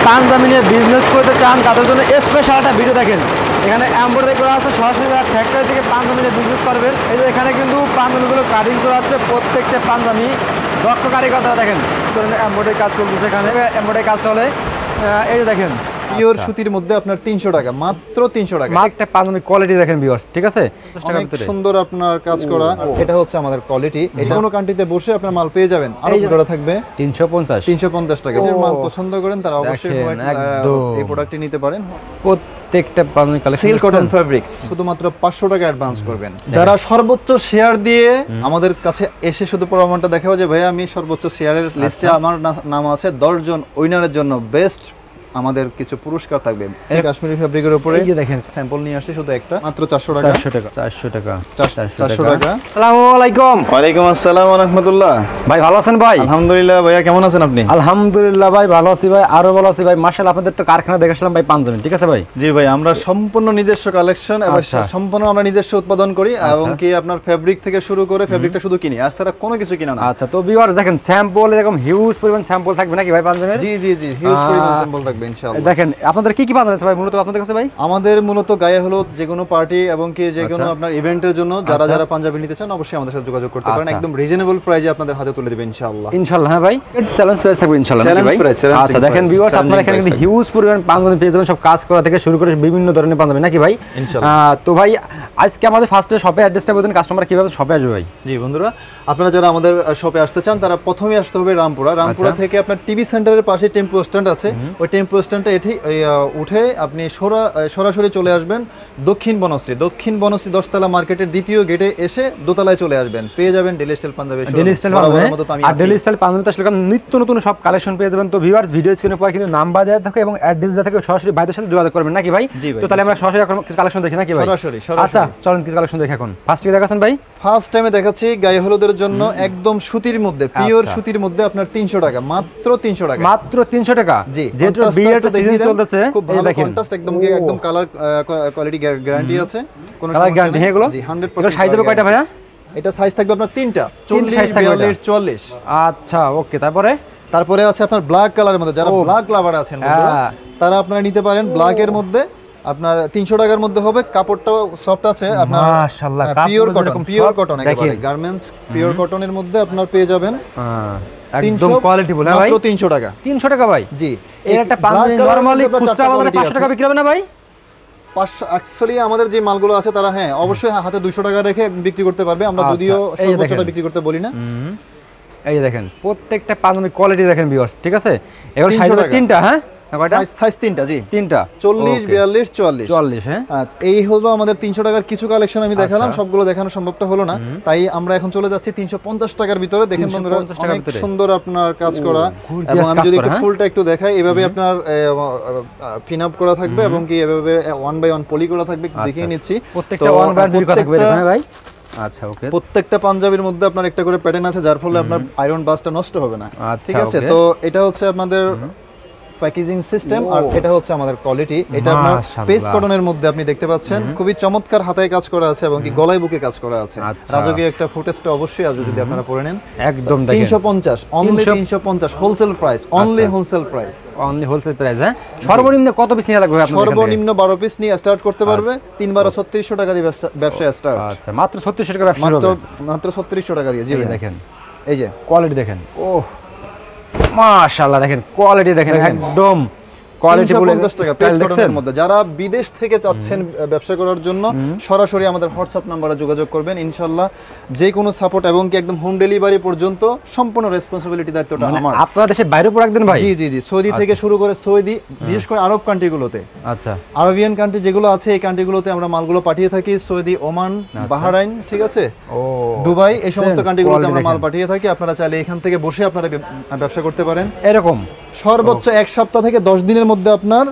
পাঞ্জাবি নিয়ে বিজনেস করতে চান তাদের জন্য স্পেশাল একটা ভিডিও দেখেন। এখানে এমব্রয়ডারি করা আছে, সরাসরি ফ্যাক্টরি থেকে পাঞ্জাবি নিয়ে বিজনেস করবেন। এই যে এখানে কিন্তু পাঞ্জাবিগুলো কাটিং করা আছে, প্রত্যেকটা পাঞ্জাবি দক্ষ কারিগর দ্বারা দেখেন এমব্রয়ডারি কাজ চলছে। এখানে এমব্রয়ডারি কাজ চলে। এই যে দেখেন পিওর সুতির মধ্যে আপনার 300 টাকা, মাত্র 300 টাকা। একটা পাঞ্জাবি কোয়ালিটি দেখেন ভিউয়ার্স, ঠিক আছে? অনেক সুন্দর আপনার কাজ করা। এটা হচ্ছে আমাদের কোয়ালিটি। এটা কোনো কান্ট্রিতে বসে আপনার মাল পেয়ে যাবেন। আরো করা থাকবে 350 টাকা। এর মাল পছন্দ করেন তারা অবশ্যই এই প্রোডাক্টটি নিতে পারেন। প্রত্যেকটা panjabi collection silk cotton fabrics, শুধুমাত্র 500 টাকা অ্যাডভান্স করবেন। যারা সর্বোচ্চ শেয়ার দিয়ে আমাদের কাছে এসে শুধু প্রমাণটা দেখাবো যে ভাই আমি সর্বোচ্চ শেয়ারের লিস্টে আমার নাম আছে, 10 জন উইনারের জন্য বেস্ট আমাদের কিছু পুরস্কার থাকবে। এই কাশ্মীরি ফেব্রিকের উপরে এই যে দেখেন স্যাম্পল নিয়ে আসছে শুধু একটা, মাত্র 400 টাকা। 400 টাকা। আসসালামু আলাইকুম। ওয়ালাইকুম আসসালাম ওয়া রাহমাতুল্লাহ। ভাই ভালো আছেন ভাই? আলহামদুলিল্লাহ। ভাইয়া কেমন আছেন আপনি? আলহামদুলিল্লাহ ভাই ভালো আছি ভাই, আরো ভালো আছি ভাই। মাশাআল্লাহ, আপনাদের তো কারখানা দেখেছিলাম ভাই পাঞ্জাবি, ঠিক আছে ভাই? জি ভাই, আমরা সম্পূর্ণ নিজস্ব কালেকশন এবং সম্পূর্ণ আমরা নিজস্ব উৎপাদন করি এবং কি আপনার ফেব্রিক থেকে শুরু করে ফেব্রিকটা শুধু কিনি, আর ছাড়া কোনো কিছু কিনা না। আচ্ছা, তো ভিউয়ার্স দেখেন স্যাম্পল এরকম হিউজ পরিমাণ স্যাম্পল থাকবে নাকি ভাই পাঞ্জাবির? জি জি জি, হিউজ পরিমাণ স্যাম্পল থাকবে ইনশাআল্লাহ। দেখেন আপনাদের কি কি পাঞ্জাবি আছে ভাই মূলত আপনাদের কাছে ভাই? আমাদের মূলত গায়ে হলুদ, যে কোনো পার্টি এবং কি যে কোনো আপনার ইভেন্টের জন্য যারা যারা পাঞ্জাবি নিতে চান অবশ্যই আমাদের সাথে যোগাযোগ করতে পারেন। একদম রিজনেবল প্রাইসে আপনাদের হাতে তুলে দেব ইনশাআল্লাহ। ইনশাআল্লাহ হ্যাঁ ভাই, চ্যালেঞ্জ প্রাইস থাকবে ইনশাআল্লাহ নাকি ভাই? আচ্ছা দেখেন ভিউয়ার্স, আপনারা এখানে কিন্তু হিউজ পরিমাণ পাঞ্জাবি পেয়ে যাবেন, সব কাজ করা থেকে শুরু করে বিভিন্ন ধরনের পাঞ্জাবি নাকি ভাই? তো ভাই আজকে আমাদের ফার্স্টে শপে অ্যাড্রেসটা বলতেন, কাস্টমার কিভাবে শপে আসবে ভাই? জি বন্ধুরা, আপনারা যারা আমাদের শপে আসতে চান তারা প্রথমে আসতে হবে রামপুরা থেকে আপনার টিভি সেন্টারের পাশে টেম্পো স্ট্যান্ড আছে, ওই টেম্পো স্ট্যান্ডটা উঠে আপনি সরাসরি চলে আসবেন দক্ষিণ বনশ্রী 10তলা মার্কেটের দ্বিতীয় গেটে এসে দোতলায় চলে আসবেন, পেয়ে যাবেন daily style panjabi. Daily style panjabi আসলে নিত্য নতুন সব কালেকশন পেয়ে যাবেন। তো ভিউয়ার্স ভিডিও স্ক্রিনে পরে কিন্তু নাম্বার দেওয়া থাকে এবং অ্যাড্রেস দেওয়া থাকে, সরাসরি ভাইদের সাথে যোগাযোগ করবেন নাকি ভাই? তো তাহলে আমরা সরাসরি কিছু কালেকশন দেখি নাকি ভাই? সরাসরি। আচ্ছা চলেন কিছু কালেকশন দেখি। এখন ফার্স্ট কি দেখাচ্ছেন ভাই? ফার্স্ট টাইমে দেখাচ্ছি গায়ে হলুদের জন্য একদম সুতির মধ্যে, পিওর সুতির মধ্যে আপনার 300 টাকা, মাত্র 300 টাকা। মাত্র 300 টাকা। জি, যেহেতু বিয়ের সিজন চলতেছে, খুব ভালো কন্ট্রাস্ট, একদম কালার কোয়ালিটি গ্যারান্টি আছে, কোন কালার গ্যারান্টি নেই এগুলো? জি 100%। সাইজ হবে কয়টা ভাইয়া? এটা সাইজ থাকবে আপনার 3টা, 40 42 44। আচ্ছা ওকে, তারপরে আছে আপনার ব্ল্যাক কালারের মধ্যে, যারা ব্ল্যাক লাভার আছেন তারা আপনারা নিতে পারেন। ব্ল্যাক এর মধ্যে আপনার 300 টাকার মধ্যে হবে, কাপড়টাও সফট আছে আপনার, মাশাআল্লাহ পিওর কটন একেবারে গার্মেন্টস পিওর কটনের মধ্যে আপনার পেয়ে যাবেন। একদম কোয়ালিটি বলে ভাই, মাত্র 300 টাকা। 300 টাকা ভাই? জি, এর একটা পাঞ্জাবি নরমালি খুচরা বাজারে 500 টাকা বিক্রি হবে না ভাই? 500 অ্যাকচুয়ালি আমাদের যে মালগুলো আছে তারা অবশ্যই হাতে 200 টাকা রেখে বিক্রি করতে পারবে, আমরা যদিও সর্বোচ্চটা বিক্রি করতে বলি না। এই দেখেন প্রত্যেকটা পাঞ্জাবি কোয়ালিটি দেখেন ভিউয়ার্স, ঠিক আছে? এগুলো সাইজ হবে 3টা, হ্যাঁ কয়টা? সাইজ 3টা। জি 3টা, 40 42 44। হ্যাঁ আচ্ছা, এই হলো আমাদের 300 টাকার কিছু কালেকশন আমি দেখালাম, সবগুলো দেখানো সম্ভবটা হলো না, তাই আমরা এখন চলে যাচ্ছি 350 টাকার ভিতরে। দেখেন বন্ধুরা অনেক সুন্দর আপনার কাজ করা, এবং আমি যদি একটু ফুলটা একটু দেখাই, এভাবে আপনার পিন আপ করা থাকবে এবং কি এভাবে 1 বাই 1 পলি করা থাকবে, দেখিয়ে নিচ্ছি। প্রত্যেকটা 1 বাই 2 করা থাকবে দেখেন ভাই। আচ্ছা ওকে, প্রত্যেকটা পাঞ্জাবির মধ্যে আপনার একটা করে প্যাটার্ন আছে, যার ফলে আপনার আয়রন বাসটা নষ্ট হবে না, ঠিক আছে? তো এটা হচ্ছে আপনাদের প্যাকেজিং সিস্টেম, আর এটা হচ্ছে আমাদের কোয়ালিটি। এটা আপনার পেস্ট কটনের মধ্যে আপনি দেখতে পাচ্ছেন, খুবই চমৎকার হাতায় কাজ করা আছে এবং কি গলায় বুকে কাজ করা আছে। রাজকীয় একটা ফুটেজটা অবশ্যই আসবে যদি আপনারা পরে নেন। একদম দেখেন 350, only 350 wholesale price, only wholesale price, only wholesale price. হ্যাঁ, সর্বনিম্ন কত পিস নিয়ে লাগবে আপনাদের? সর্বনিম্ন 12 পিস নিয়ে স্টার্ট করতে পারবে। 3 12 3600 টাকা দিয়ে ব্যবসা স্টার্ট। আচ্ছা, মাত্র 3600 টাকা ব্যবসা হবে? মাত্র 3600 টাকা দিয়ে। জি দেখেন, এই যে কোয়ালিটি দেখেন, ওহ মাশাআল্লাহ, দেখেন কোয়ালিটি দেখেন, একদম যারা বিদেশ থেকে চাচ্ছেন ব্যবসা করার জন্য সরাসরি আমাদের হোয়াটসঅ্যাপ নাম্বারে যোগাযোগ করবেন, ইনশাআল্লাহ যে কোনো সাপোর্ট এবং কি একদম হোম ডেলিভারি পর্যন্ত সম্পূর্ণ রেসপন্সিবিলিটি, দায়িত্বটা আমার। আপনারা দেশে বাইরে প্রোডাক্ট দেন ভাই? জি জি জি, সৌদি থেকে শুরু করে সৌদি, বিশেষ করে আরব কান্ট্রিগুলোতে, আচ্ছা আরবিয়ান কান্ট্রি যেগুলো আছে এই কান্ট্রিগুলোতে আমরা মালগুলো পাঠিয়ে থাকি। সৌদি, ওমান, বাহরাইন, ঠিক আছে, দুবাই, এই সমস্ত কান্ট্রিগুলোতে আমরা মাল পাঠিয়ে থাকি। আপনারা চাইলে এখান থেকে বসে আপনারা ব্যবসা করতে পারেন। এরকম সর্বোচ্চ 1 সপ্তাহ থেকে 10 দিনের মধ্যে আপনার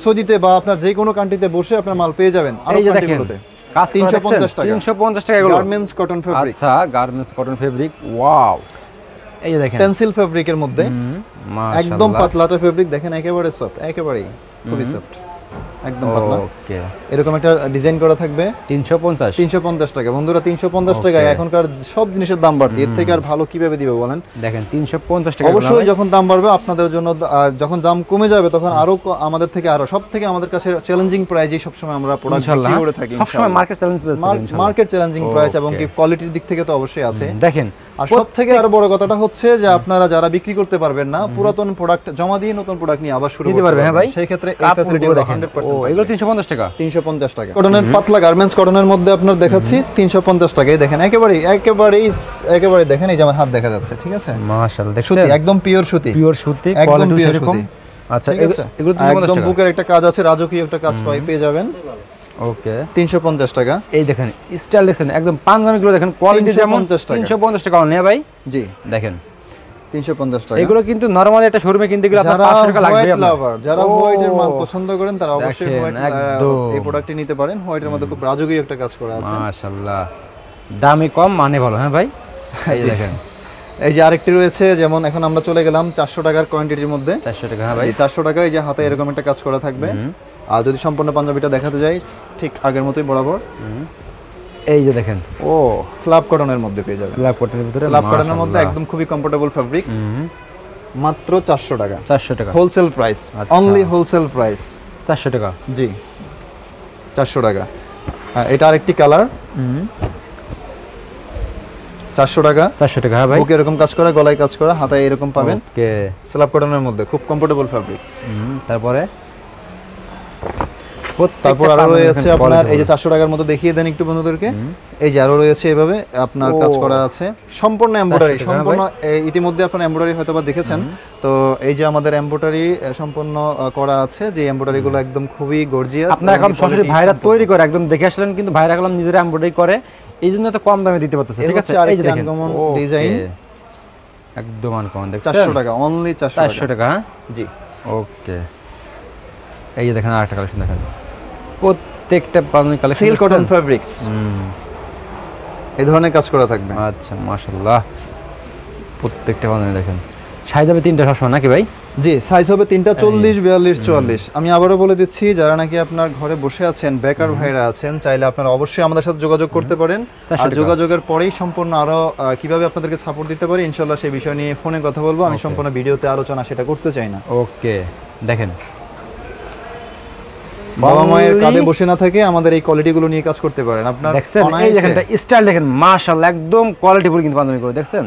সৌদিতে বা আপনার যে কোনো কান্ট্রিতে বসে আপনার মাল পেয়ে যাবেন। আর কান্ট্রিগুলোতে 350 টাকা, 350 টাকা এগুলো গার্মেন্টস কটন ফেব্রিক। আচ্ছা, গার্মেন্টস কটন ফেব্রিক, ওয়াও। এই যে দেখেন টেনসিল ফেব্রিকের মধ্যে একদম পাতলাটা ফেব্রিক, দেখেন একেবারে সফট, একেবারেই খুবই সফট। একদম পাতলা। ওকে, এরকম একটা ডিজাইন করা থাকবে 350 টাকা। বন্ধুরা 350 টাকায় এখনকার সব জিনিসের দাম বাড়তি, এর থেকে আর ভালো কিভাবে দিবে বলেন? দেখেন 350 টাকা। অবশ্যই যখন দাম বাড়বে আপনাদের জন্য, যখন দাম কমে যাবে তখন আরো আমাদের থেকে আরো সব থেকে আমাদের কাছে চ্যালেঞ্জিং প্রাইজে সবসময় আমরা প্রোডাক্ট বিক্রি করে থাকি। সবসময় market challenge price, market challenging price এবং কি কোয়ালিটির দিক থেকে তো অবশ্যই আছে। দেখেন আর সব থেকে আরো বড় কথাটা হচ্ছে যে আপনারা যারা বিক্রি করতে পারবেন না, পুরাতন প্রোডাক্ট জমা দিয়ে নতুন প্রোডাক্ট নিয়ে আবার শুরু করতে পারবেন। হ্যাঁ ভাই, সেই ক্ষেত্রে এই ফ্যাসিলিটিগুলো 100%। এগুলো 350 টাকা। 350 টাকা। কটনের পাতলা গার্মেন্টস কটনের মধ্যে আপনার দেখাচ্ছি 350 টাকায়। দেখেন একেবারে দেখেন, এই যে আমার হাত দেখা যাচ্ছে, ঠিক আছে? মাশাআল্লাহ, দেখছেন সুতি, একদম পিওর সুতি, একদম পিওর সুতি। আচ্ছা, এগুলো 350 টাকা। একদম বুকের একটা কাজ আছে, রাজকীয় একটা কাজ পেয়ে যাবেন। ওকে, 350 টাকা। এই দেখেন স্টাইল দেখেন, একদম পাঞ্জাবিগুলো দেখেন, কোয়ালিটি যেমন 350 টাকা অনলি ভাই। জি, দেখেন 350 টাকা। এগুলো কিন্তু নরমালি একটা শোরুমে কিনতে গেলে আপনার 500 টাকা লাগবে। যারা হোয়াইটের মাল পছন্দ করেন তারা অবশ্যই হোয়াইট এই প্রোডাক্টটি নিতে পারেন। হোয়াইটের মধ্যে খুব রাজকীয় একটা কাজ করা আছে। মাশাআল্লাহ, দামই কম মানে ভালো। হ্যাঁ ভাই, এই দেখেন এই যে আরেকটি রয়েছে, যেমন এখন আমরা চলে গেলাম 400 টাকার কোয়ান্টিটির মধ্যে। 400 টাকা। হ্যাঁ ভাই, 400 টাকা। এই যে হাতে এরকম একটা কাজ করা থাকবে। আর যদি সম্পূর্ণ পাঞ্জাবিটা দেখাতে যাই, ঠিক আগের মতোই বরাবর। এই যে দেখেন, ও স্ল্যাব কটনের মধ্যে পেয়ে যাবেন। স্ল্যাব কটনের ভিতরে, স্ল্যাব কটনের মধ্যে একদম খুবই কমফোর্টেবল ফেব্রিক্স। মাত্র 400 টাকা। 400 টাকা wholesale price, only wholesale price 400 টাকা। জি, 400 টাকা। এটা আরেকটি কালার, 400 টাকা। 400 টাকা। হ্যাঁ ভাই, বুকে এরকম কাজ করা, গলায় কাজ করা, হাতায় এরকম পাবেন। ওকে, স্ল্যাব কটনের মধ্যে খুব কমফোর্টেবল ফেব্রিক্স। তারপরে আরো রয়েছে আপনার, এই যে 400 টাকার মতো দেখিয়ে দেন একটু বন্ধুদেরকে। এই যে আরো রয়েছে এভাবে আপনার কাজ করা আছে, সম্পূর্ণ এমব্রয়ডারি, সম্পূর্ণ ইতিমধ্যে আপনারা এমব্রয়ডারি হয়তোবা দেখেছেন। তো এই যে আমাদের এমব্রয়ডারি সম্পূর্ণ করা আছে, যে এমব্রয়ডারি গুলো একদম খুবই গর্জিয়াস। আপনারা এখন সরাসরি ভাইরা তৈরি করে একদম দেখে আসলেন, কিন্তু ভাইরা গেলাম নিজেরা এমব্রয়ডারি করে, এই জন্য তো কম দামে দিতে পারতেছে। ঠিক আছে, এই যে দেখেন ডিজাইন একদম আনকমন, দেখছেন 400 টাকা, অনলি 400 টাকা। হ্যাঁ জি, ওকে। এই যে দেখেন আরেকটা কালেকশন, দেখেন প্রত্যেকটা panjabi collection silk cotton fabrics, এই ধরনের কাজ করা থাকবে। আচ্ছা, মাশাআল্লাহ, প্রত্যেকটা পাঞ্জাবি দেখেন। সাইজ হবে 3টা সবসময় নাকি ভাই? জি, সাইজ হবে 3টা, 40, 42, 44। আমি আবারও বলে দিচ্ছি, যারা নাকি আপনার ঘরে বসে আছেন, বেকার ভাইরা আছেন, চাইলে আপনারা অবশ্যই আমাদের সাথে যোগাযোগ করতে পারেন। আর যোগাযোগের পরেই সম্পূর্ণ আরো কিভাবে আপনাদেরকে সাপোর্ট দিতে পারি ইনশাআল্লাহ সেই বিষয় নিয়ে ফোনে কথা বলবো। আমি সম্পূর্ণ ভিডিওতে আলোচনা সেটা করতে চাই না। ওকে, দেখেন বাবা মায়ের কাঁধে বসে না থেকে আমাদের এই কোয়ালিটিগুলো নিয়ে কাজ করতে পারেন। আপনার দেখছেন, এই দেখেন স্টাইল দেখেন, মাশাআল্লাহ, একদম কোয়ালিটিফুল কিন্তু পাঞ্জাবি করে, দেখছেন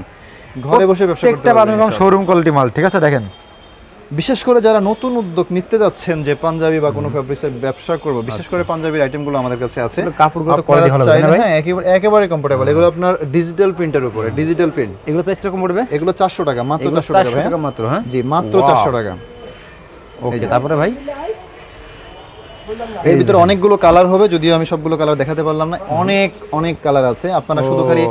ঘরে বসে ব্যবসা করতে পারবেন, একদম শোরুম কোয়ালিটি মাল। ঠিক আছে, দেখেন বিশেষ করে যারা নতুন উদ্যোগ নিতে যাচ্ছেন যে পাঞ্জাবি বা কোনো ফেব্রিক্সের ব্যবসা করব, বিশেষ করে পাঞ্জাবির আইটেমগুলো আমাদের কাছে আছে। কাপড়গুলো কোয়ালিটি ভালো না ভাই? হ্যাঁ, একেবারে কমফোর্টেবল। এগুলো আপনার ডিজিটাল প্রিন্টের উপরে, ডিজিটাল প্রিন্ট। এগুলো প্রাইস কিরকম পড়বে? এগুলো 400 টাকা, মাত্র 400 টাকা ভাই। মাত্র, হ্যাঁ জি, মাত্র 400 টাকা। ওকে, তারপরে ভাই এর ভিতরে অনেকগুলো কালার হবে, যদিও আমি সবগুলো কালার দেখাতে পারলাম না। অনেক কালার আছে। আপনারা শুধু খালি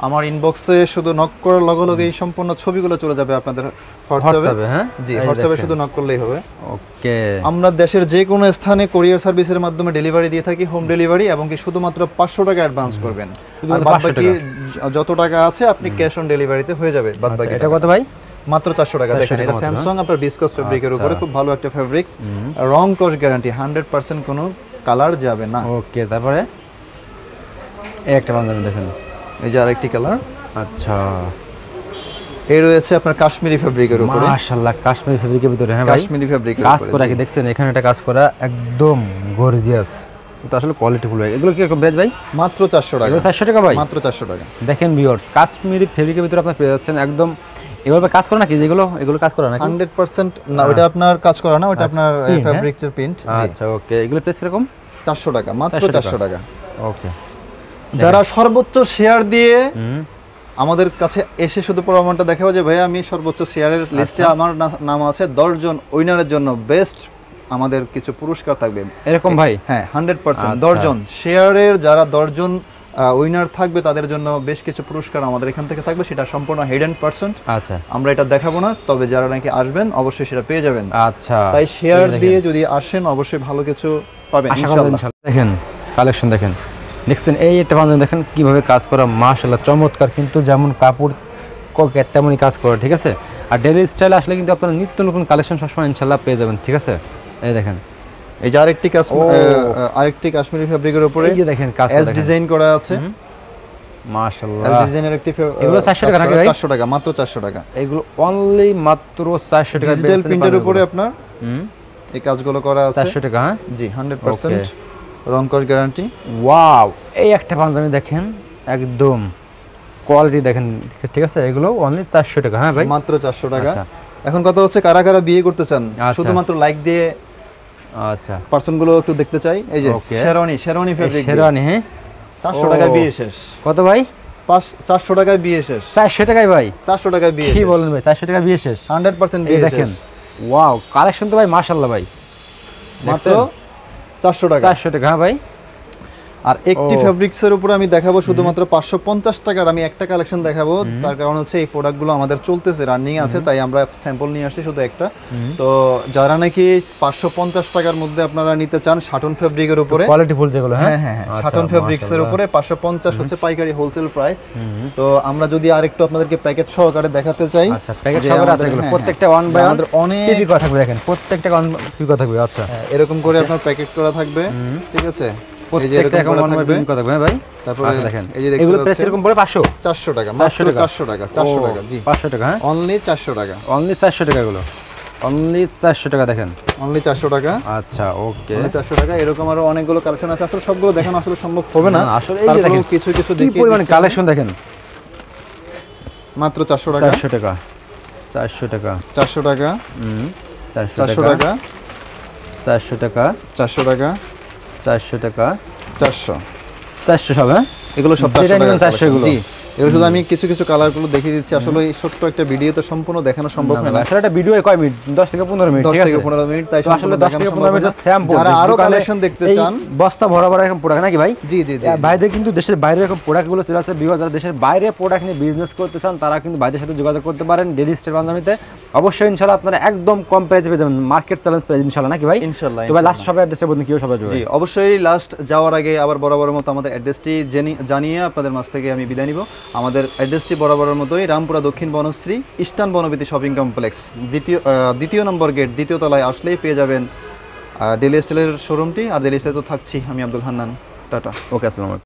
আমার ইনবক্সে শুধু নক করার লগে লগে এই সম্পূর্ণ ছবিগুলো চলে যাবে আপনাদের হোয়াটসঅ্যাপে। হ্যাঁ জি, হোয়াটসঅ্যাপে শুধু নক করলেই হবে। ওকে, আমরা দেশের যে কোনো স্থানে কুরিয়ার সার্ভিসের মাধ্যমে ডেলিভারি দিয়ে থাকি, হোম ডেলিভারি, এবং কি শুধুমাত্র 500 টাকা অ্যাডভান্স করবেন, আর বাদবাকি যত টাকা আছে আপনি ক্যাশ অন ডেলিভারিতে হয়ে যাবে বাদবাকি। এটা কত ভাই? মাত্র 400 টাকা। দেখেন, এটা স্যামসাং আপনার বিসকস ফেব্রিকের উপরে, খুব ভালো একটা ফেব্রিক্স, রং কস গ্যারান্টি, 100% কোনো কালার যাবে না। ওকে, তারপরে এই একটা পাঞ্জাবি দেখেন, এই যে আরেকটি কালার। আচ্ছা, এই রয়েছে আপনার কাশ্মীরি ফেব্রিকের উপরে। মাশাআল্লাহ, কাশ্মীরি ফেব্রিকের ভিতরে। হ্যাঁ ভাই, কাশ্মীরি ফেব্রিকের কাজ করা কি দেখছেন, এখানে একটা কাজ করা একদম গর্জিয়াস, এটা আসলে কোয়ালিটিফুল। এগুলো কি রকম প্রাইস ভাই? মাত্র 400 টাকা। 400 টাকা ভাই, মাত্র 400 টাকা। দেখেন ভিউয়ার্স, কাশ্মীরি ফেব্রিকের ভিতরে আপনি পেয়ে যাচ্ছেন একদম এভাবে কাজ করা নাকি? এগুলো কাজ করা নাকি? 100% না, ওটা আপনার কাজ করা না, ওটা আপনার ফেব্রিক্সের প্রিন্ট। আচ্ছা, ওকে, এগুলো প্রাইস কিরকম? 400 টাকা, মাত্র 400 টাকা। ওকে, যারা সর্বোচ্চ শেয়ার দিয়ে আমাদের কাছে এসে শুধু প্রমাণটা দেখাবো যে ভাই আমি সর্বোচ্চ শেয়ারের লিস্টে আমার নাম আছে, 10 জন উইনারের জন্য বেস্ট আমাদের কিছু পুরস্কার থাকবে এরকম ভাই। হ্যাঁ, 100% 10 জন শেয়ারের, যারা 10 জন উইনার থাকবে তাদের জন্য বেশ কিছু পুরস্কার আমাদের এখান থেকে থাকবে, সেটা সম্পূর্ণ হিডেন পার্সেন্ট। আচ্ছা, আমরা এটা দেখাবো না, তবে যারা নাকি আসবেন অবশ্যই সেটা পেয়ে যাবেন। আচ্ছা, তাই শেয়ার দিয়ে যদি আসেন অবশ্যই ভালো কিছু পাবেন ইনশাআল্লাহ। দেখেন কালেকশন, দেখছেন এই একটা পাঞ্জাবি দেখেন কিভাবে কাজ করা, মাশাআল্লাহ চমৎকার, কিন্তু যেমন কাপড় ককেট তেমনই কাজ করা। ঠিক আছে, আর ডেইলি স্টাইল আসলে কিন্তু আপনারা নিত্য নতুন কালেকশন সবসময় ইনশাআল্লাহ পেয়ে যাবেন। ঠিক আছে, এই দেখেন এই যে আরেকটি কাশ্মীরি ফেব্রিকের উপরে এই যে দেখেন কাজ এস ডিজাইন করা আছে। মাশাআল্লাহ, এস ডিজাইনের একটি এগুলো 400 টাকা নাকি ভাই? 400 টাকা, মাত্র 400 টাকা। এগুলো অনলি মাত্র 400 টাকা। ডিজিটাল প্রিন্টের উপরে আপনার এই কাজগুলো করা আছে। 400 টাকা, হ্যাঁ জি, 100% রং কস গ্যারান্টি। ওয়াও, এই একটা পাঞ্জাবি দেখেন, একদম কোয়ালিটি দেখেন, ঠিক আছে? এগুলো অনলি 400 টাকা, হ্যাঁ ভাই, মাত্র 400 টাকা। আচ্ছা। এখন কথা হচ্ছে কারা কারা বিয়ে করতে চান, আচ্ছা। শুধুমাত্র লাইক দিয়ে আচ্ছা, পার্সন গুলো একটু দেখতে চাই। এই যে শেরওয়ানি ফেব্রিক, শেরওয়ানি, হ্যাঁ 400 টাকায় বিয়ে শেষ। কত ভাই? 400 টাকায় বিয়ে শেষ। 400 টাকায় ভাই? 400 টাকায় বিয়ে কি শেষ। বলেন ভাই, 400 টাকা বিয়ে শেষ? 100% এই বিয়ে দেখেন, শেষ। ওয়াও, কালেকশন তো ভাই মাশাআল্লাহ ভাই, মাত্র 400 টাকা। 400 টাকা, হ্যাঁ ভাই। আর একটি ফেব্রিক্সের উপরে আমি দেখাবো শুধুমাত্র 550 টাকার আমি একটা কালেকশন দেখাবো। তার কারণ হচ্ছে এই প্রোডাক্টগুলো আমাদের চলতেছে, রানিং আছে, তাই আমরা স্যাম্পল নিয়ে আসছি শুধু একটা। তো যারা নাকি 550 টাকার মধ্যে আপনারা নিতে চান শাটন ফেব্রিকের উপরে, কোয়ালিটি ফুল যেগুলো, হ্যাঁ হ্যাঁ শাটন ফেব্রিক্সের উপরে 550 হচ্ছে পাইকারি হোলসেল প্রাইস। তো আমরা যদি আরেকটু আপনাদেরকে প্যাকেট সহকারে দেখাতে চাই। আচ্ছা, প্যাকেট সহকারে আছে এগুলো, প্রত্যেকটা ওয়ান বাই ওয়ান অনেক পিপি কথা থাকবে, দেখেন প্রত্যেকটা ওয়ান পিপি কথা থাকবে। আচ্ছা, এরকম করে আপনার প্যাকেট করা থাকবে, ঠিক আছে? প্রত্যেকটা এরকম ওয়ান বাই পিপি কথা থাকবে, হ্যাঁ ভাই। তারপরে দেখেন এই যে দেখতে এগুলো প্রাইস পাচ্ছেন এরকম পড়ে 500 400 টাকা, মাত্র 400 টাকা, 400 টাকা, জি 500 টাকা, হ্যাঁ অনলি 400 টাকা, অনলি 400 টাকা, এগুলো অনলি 400 টাকা, দেখেন অনলি 400 টাকা। আচ্ছা, ওকে, অনলি 400 টাকা। এরকম আরো অনেকগুলো কালেকশন আছে, আসলে সবগুলো দেখানো আসলে সম্ভব হবে না। আসলে এই যে দেখেন কিছু কিছু কি দেখিয়ে পরিমাণ দিচ্ছি। কালেকশন দেখেন, মাত্র 400 টাকা, 400 টাকা, 400 টাকা, 400 টাকা, 400 400 টাকা, 400 টাকা, 400 টাকা, 400 টাকা, 400। 400 সব, হ্যাঁ এগুলো সব যেটা 400 নিবেন টাকা 400 এগুলো। জি, এগুলো শুধু আমি কিছু কিছু কালারগুলো দেখিয়ে দিচ্ছি। আসলে এই ছোট্ট একটা ভিডিওতে সম্পূর্ণ দেখানো সম্ভব হয় না। আসলে একটা ভিডিও কয় মিনিট, 10 থেকে 15 মিনিট, 10 ঠিক থেকে আছে? 15 মিনিট, তাই তো আসলে 10 থেকে 15 মিনিট স্যাম্পল। যারা আরো কালেকশন দেখতে চান, বস্তা ভরা ভরা এরকম প্রোডাক্ট নাকি ভাই? জি জি জি, ভাইদের কিন্তু দেশের বাইরে এরকম প্রোডাক্টগুলো চলে আসছে। বিকজ যারা দেশের বাইরে প্রোডাক্ট নিয়ে বিজনেস করতে চান তারা কিন্তু ভাইদের সাথে যোগাযোগ করতে পারেন ডেইলি স্টার পাঞ্জাবিতে। অবশ্যই ইনশাআল্লাহ আপনারা একদম কম প্রাইসে পেয়ে যাবেন, মার্কেট চ্যালেঞ্জ প্রাইস ইনশাআল্লাহ, নাকি ভাই? ইনশাআল্লাহ। তো ভাই লাস্ট সবাই অ্যাড্রেসটা বলুন, কিও সবাই জি অবশ্যই। লাস্ট যাওয়ার আগে আবার বরাবরের মতো আমাদের অ্যাড্রেসটি জানিয়ে আপনাদের মাঝ থেকে আমি বিদায় নিব। আমাদের অ্যাড্রেসটি বরাবরের মতোই, Rampura Dakshin Banasree eastern Banabithi shopping complex, দ্বিতীয় নম্বর গেট, দ্বিতীয় তলায় আসলেই পেয়ে যাবেন ডেইলি স্টাইলের শোরুমটি। আর ডেইলি স্টাইল তো থাকছি আমি, আব্দুল হান্নান। টাটা, ওকে, আসসালামু আলাইকুম।